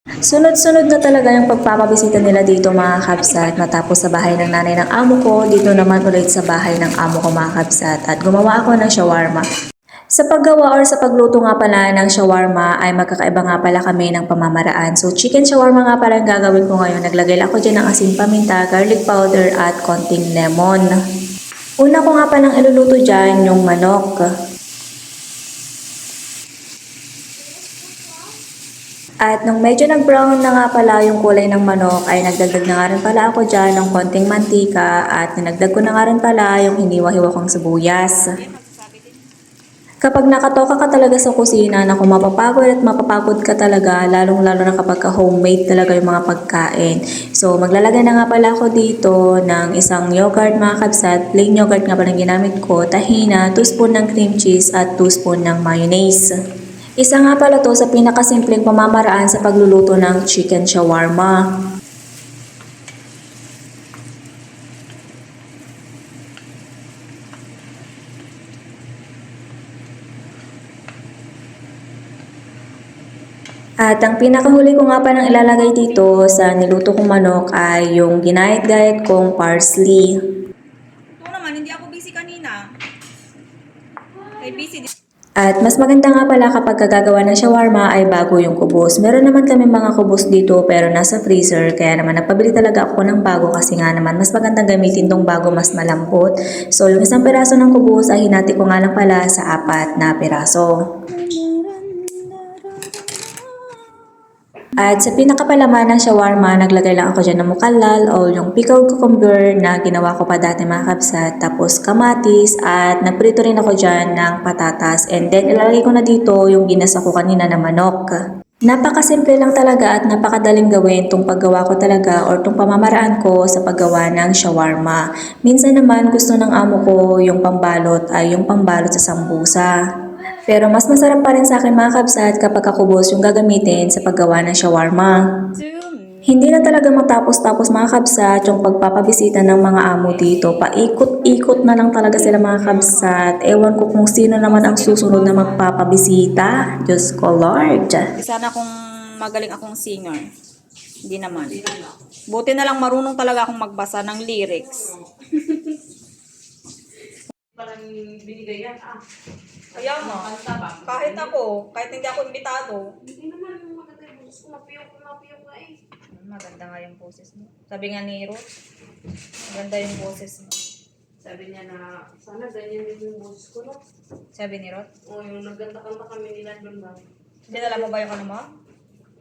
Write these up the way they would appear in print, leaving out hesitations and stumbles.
Sunod-sunod na talaga yung pagpapabisita nila dito mga kabsat. Matapos sa bahay ng nanay ng amo ko, dito naman ulit sa bahay ng amo ko mga kabsat. At gumawa ako ng shawarma. Sa paggawa or sa pagluto nga pala ng shawarma ay magkakaiba nga pala kami ng pamamaraan. So chicken shawarma nga pala ang gagawin ko ngayon. Naglagay lang ako dyan ng asin paminta, garlic powder at konting lemon. Una ko nga palang iluluto dyan yung manok. At nung medyo nag-brown na nga pala yung kulay ng manok ay nagdagdag na nga rin pala ako dyan ng konting mantika at dinagdag ko na nga rin pala yung hiniwa-hiwa kong sibuyas. Kapag nakatoka ka talaga sa kusina na kung mapapagod at mapapagod ka talaga, lalong-lalo na kapag homemade talaga yung mga pagkain. So maglalagay na nga pala ako dito ng isang yogurt mga kabsat, plain yogurt nga pala ginamit ko, tahina, 2 spoon ng cream cheese at 2 spoon ng mayonnaise. Isa nga pala to sa pinakasimpleng pamamaraan sa pagluluto ng chicken shawarma. At ang pinakahuli ko nga pa nang ilalagay dito sa niluto kong manok ay yung ginayat-gayat kong parsley. Ito naman, hindi ako busy kanina. Ay busy. At mas maganda nga pala kapag gagawa ng shawarma ay bago yung kubos. Meron naman kami mga kubos dito pero nasa freezer kaya naman nagpabili talaga ako ng bago kasi nga naman mas magandang gamitin tong bago mas malambot. So yung isang piraso ng kubos ay hinati ko nga lang pala sa 4 na piraso. At sa pinakapalaman ng shawarma, naglagay lang ako dyan ng mukallal o yung pickled cucumber na ginawa ko pa dati mga kabsat. Tapos kamatis at naprito rin ako dyan ng patatas. And then ilalagay ko na dito yung ginasa ko kanina na manok. Napakasimple lang talaga at napakadaling gawin tong paggawa ko talaga or tong pamamaraan ko sa paggawa ng shawarma. Minsan naman gusto ng amo ko yung pambalot ay yung pambalot sa sambusa. Pero mas masarap pa rin sa akin mga kabsat kapag kakubos yung gagamitin sa paggawa ng shawarma. Hindi na talaga matapos-tapos mga kabsat yung pagpapabisita ng mga amo dito. Paikot-ikot na lang talaga sila mga kabsat. Ewan ko kung sino naman ang susunod na magpapabisita. Diyos ko Lord. Sana kung magaling akong singer. Hindi naman. Buti na lang marunong talaga akong magbasa ng lyrics. Parang binigay yan, Kaya nga, kahit ako, kahit hindi ako imbitado. Hindi naman maganda yung boses ko, mapiyok nga eh. Maganda nga yung boses mo. Sabi nga ni Ruth, maganda yung boses mo. Sabi niya na, sana ganyan din yung boses ko, no? Sabi ni Ruth, O, yung nagkanta-kanta kami nila doon ba? dinala mo ba yung ano mo?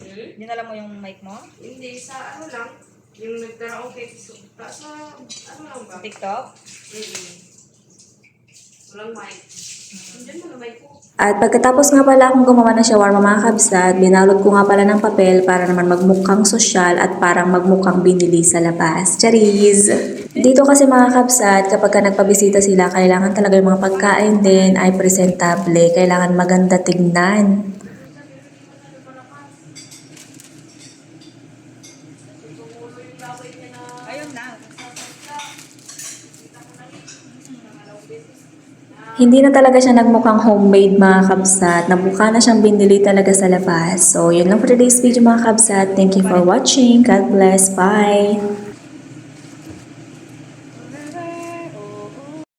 Hmm? Dinala mo yung mic mo? Hindi, sa ano lang, yung nagkaraoke, sa ano lang ba? Sa TikTok? Walang mic. Diyan mo na mic ko. At pagkatapos nga pala akong gumawa ng shawarma mga kabsat, binalot ko nga pala ng papel para naman magmukhang sosyal at parang magmukhang binili sa labas. Charis! Dito kasi mga kabsat, kapag ka nagpabisita sila, kailangan talaga yung mga pagkain din ay presentable. Kailangan maganda tignan. Ayun na. Hindi na talaga siya nagmukhang homemade mga kabsat. Nabukha na siyang binili talaga sa labas. So, yun lang for today's video mga kabsat. Thank you for watching. God bless. Bye!